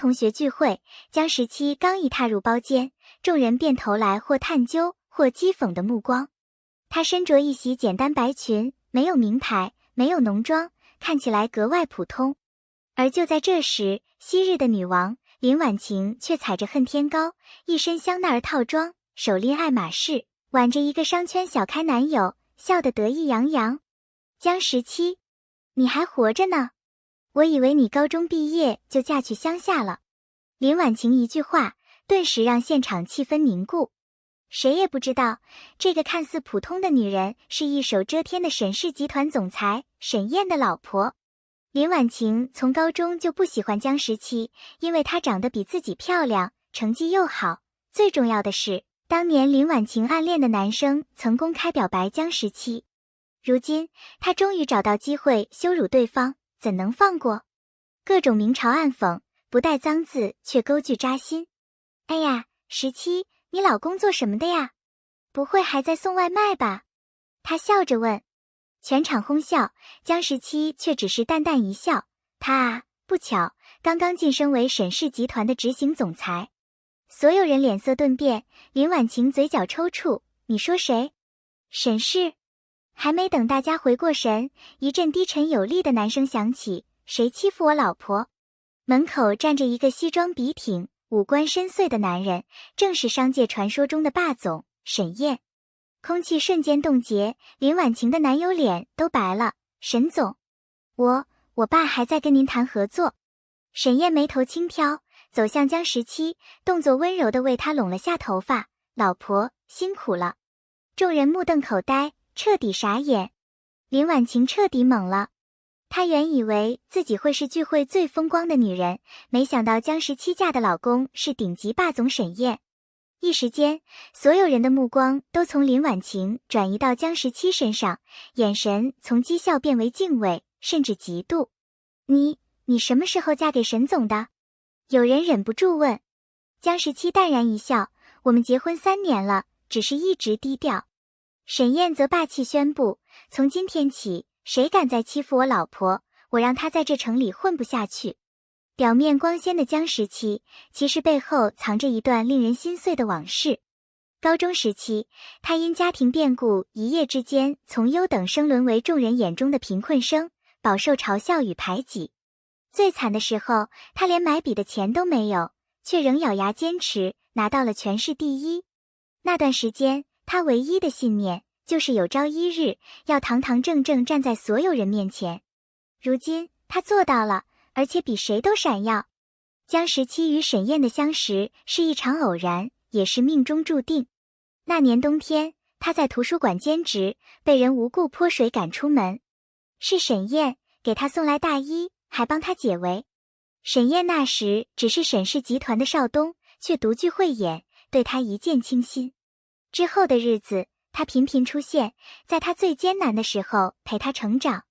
同学聚会，江十七刚一踏入包间，众人便投来或探究或讥讽的目光。她身着一袭简单白裙，没有名牌，没有浓妆，看起来格外普通。而就在这时，昔日的女王林婉晴却踩着恨天高，一身香奈儿套装，手拎爱马仕，挽着一个商圈小开男友，笑得得意洋洋。江十七，你还活着呢？我以为你高中毕业就嫁去乡下了。林婉晴一句话，顿时让现场气氛凝固。谁也不知道，这个看似普通的女人是一手遮天的沈氏集团总裁沈燕的老婆。林婉晴从高中就不喜欢江十七，因为她长得比自己漂亮，成绩又好。最重要的是，当年林婉晴暗恋的男生曾公开表白江十七。如今，她终于找到机会羞辱对方，怎能放过？各种明嘲暗讽，不带脏字，却勾剧扎心。哎呀，十七，你老公做什么的呀？不会还在送外卖吧？她笑着问。全场哄笑，江十七却只是淡淡一笑。他啊，不巧，刚刚晋升为沈氏集团的执行总裁。所有人脸色顿变，林婉晴嘴角抽搐。你说谁？沈氏？还没等大家回过神，一阵低沉有力的男声响起：谁欺负我老婆？门口站着一个西装笔挺、五官深邃的男人，正是商界传说中的霸总沈燕。空气瞬间冻结，林婉晴的男友脸都白了。沈总，我爸还在跟您谈合作。沈燕眉头轻挑，走向江十七，动作温柔地为他拢了下头发。老婆辛苦了。众人目瞪口呆，彻底傻眼。林婉晴彻底懵了。她原以为自己会是聚会最风光的女人，没想到江十七嫁的老公是顶级霸总沈燕。一时间，所有人的目光都从林婉晴转移到江十七身上，眼神从讥笑变为敬畏，甚至嫉妒。你什么时候嫁给沈总的？有人忍不住问。江十七淡然一笑，我们结婚3年了，只是一直低调。沈燕则霸气宣布，从今天起，谁敢再欺负我老婆，我让她在这城里混不下去。表面光鲜的江十七，其实背后藏着一段令人心碎的往事。高中时期，他因家庭变故，一夜之间从优等生沦为众人眼中的贫困生，饱受嘲笑与排挤。最惨的时候，他连买笔的钱都没有，却仍咬牙坚持，拿到了全市第一。那段时间，他唯一的信念就是有朝一日要堂堂正正站在所有人面前。如今，他做到了。而且比谁都闪耀。江十七与沈燕的相识是一场偶然，也是命中注定。那年冬天，他在图书馆兼职，被人无故泼水赶出门。是沈燕给他送来大衣，还帮他解围。沈燕那时只是沈氏集团的少东，却独具慧眼，对他一见倾心。之后的日子，他频频出现，在他最艰难的时候陪他成长。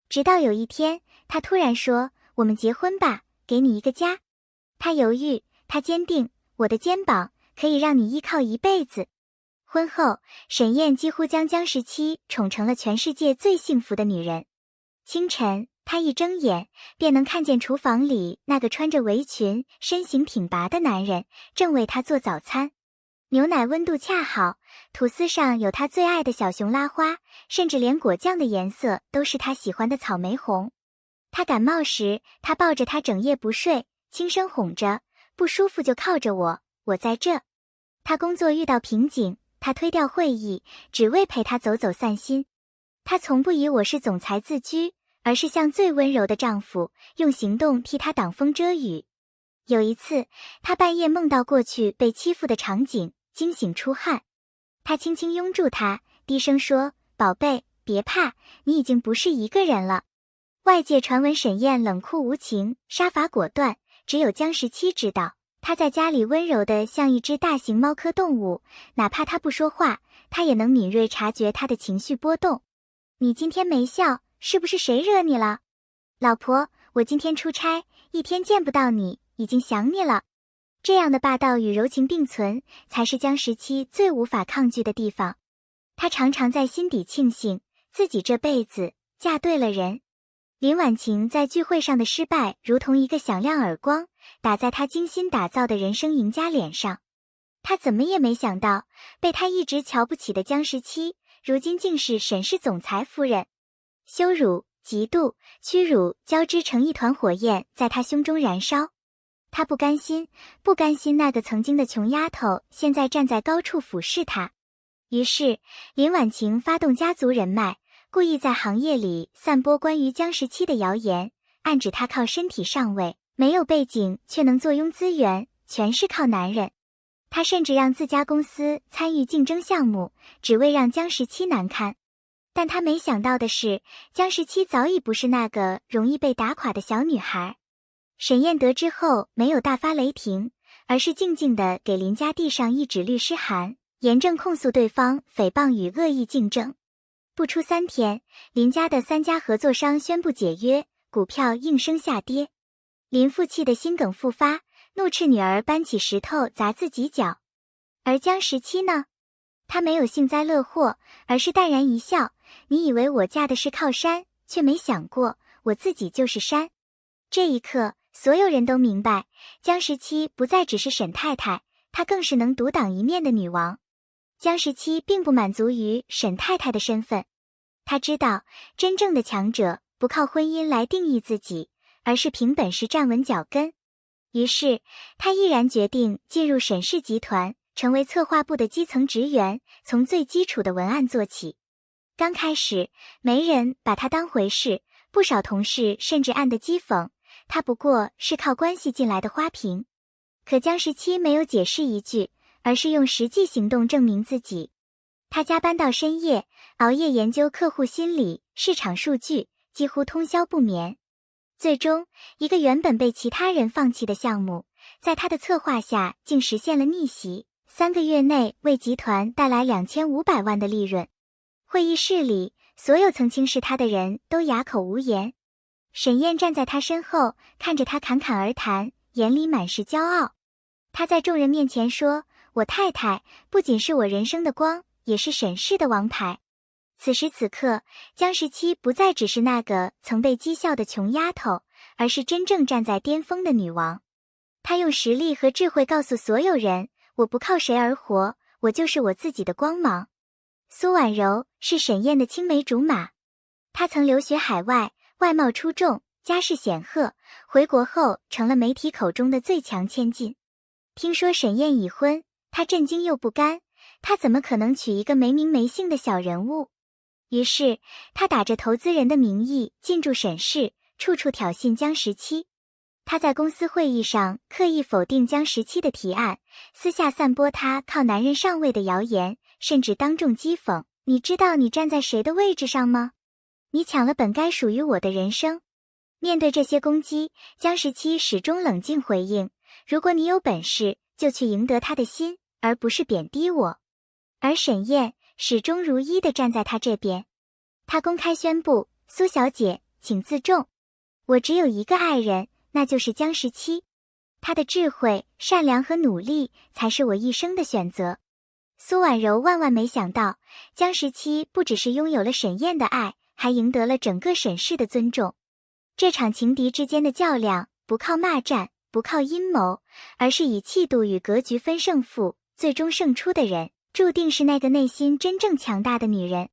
直到有一天，他突然说，我们结婚吧，给你一个家。他犹豫，他坚定，我的肩膀可以让你依靠一辈子。婚后，沈燕几乎将江十七宠成了全世界最幸福的女人。清晨，她一睁眼，便能看见厨房里那个穿着围裙、身形挺拔的男人，正为她做早餐。牛奶温度恰好，吐司上有她最爱的小熊拉花，甚至连果酱的颜色都是她喜欢的草莓红。他感冒时，他抱着他整夜不睡，轻声哄着，不舒服就靠着我，我在这。他工作遇到瓶颈，他推掉会议，只为陪他走走散心。他从不以我是总裁自居，而是像最温柔的丈夫，用行动替他挡风遮雨。有一次，他半夜梦到过去被欺负的场景，惊醒出汗。他轻轻拥住他，低声说，宝贝，别怕，你已经不是一个人了。外界传闻沈燕冷酷无情，杀伐果断，只有江十七知道，她在家里温柔的像一只大型猫科动物，哪怕她不说话，她也能敏锐察觉她的情绪波动。你今天没笑，是不是谁惹你了？老婆，我今天出差，一天见不到你，已经想你了。这样的霸道与柔情并存，才是江十七最无法抗拒的地方。她常常在心底庆幸，自己这辈子嫁对了人。林婉晴在聚会上的失败如同一个响亮耳光，打在他精心打造的人生赢家脸上。他怎么也没想到，被他一直瞧不起的江十七，如今竟是沈氏总裁夫人。羞辱、嫉妒、屈辱交织成一团火焰，在他胸中燃烧。他不甘心那个曾经的穷丫头现在站在高处俯视他。于是林婉晴发动家族人脉，故意在行业里散播关于江十七的谣言，暗指他靠身体上位，没有背景却能坐拥资源，全是靠男人。他甚至让自家公司参与竞争项目，只为让江十七难堪。但他没想到的是，江十七早已不是那个容易被打垮的小女孩。沈燕得知后没有大发雷霆，而是静静地给林家递上一纸律师函，严正控诉对方诽谤与恶意竞争。不出3天，林家的3家合作商宣布解约，股票应声下跌。林父气得心梗复发，怒斥女儿搬起石头砸自己脚。而江十七呢？他没有幸灾乐祸，而是淡然一笑，你以为我嫁的是靠山，却没想过我自己就是山。这一刻，所有人都明白，江十七不再只是沈太太，她更是能独当一面的女王。江十七并不满足于沈太太的身份，她知道真正的强者不靠婚姻来定义自己，而是凭本事站稳脚跟。于是她毅然决定进入沈氏集团，成为策划部的基层职员，从最基础的文案做起。刚开始没人把她当回事，不少同事甚至暗地讥讽她不过是靠关系进来的花瓶。可江十七没有解释一句，而是用实际行动证明自己。他加班到深夜，熬夜研究客户心理、市场数据，几乎通宵不眠。最终，一个原本被其他人放弃的项目，在他的策划下竟实现了逆袭，3个月内为集团带来2500万的利润。会议室里，所有曾轻视他的人都哑口无言。沈燕站在他身后，看着他侃侃而谈，眼里满是骄傲。他在众人面前说，我太太不仅是我人生的光，也是沈氏的王牌。此时此刻，江十七不再只是那个曾被讥笑的穷丫头，而是真正站在巅峰的女王。她用实力和智慧告诉所有人，我不靠谁而活，我就是我自己的光芒。苏婉柔是沈燕的青梅竹马，她曾留学海外，外貌出众，家世显赫，回国后成了媒体口中的最强千金。听说沈燕已婚，她震惊又不甘，她怎么可能娶一个没名没姓的小人物？于是她打着投资人的名义进驻沈氏，处处挑衅江十七。她在公司会议上刻意否定江十七的提案，私下散播她靠男人上位的谣言，甚至当众讥讽，你知道你站在谁的位置上吗？你抢了本该属于我的人生。面对这些攻击，江十七始终冷静回应，如果你有本事，就去赢得他的心，而不是贬低我。而沈燕始终如一地站在他这边。他公开宣布，苏小姐，请自重。我只有一个爱人，那就是江十七。他的智慧、善良和努力才是我一生的选择。苏婉柔万万没想到，江十七不只是拥有了沈燕的爱，还赢得了整个沈氏的尊重。这场情敌之间的较量，不靠骂战，不靠阴谋，而是以气度与格局分胜负，最终胜出的人，注定是那个内心真正强大的女人。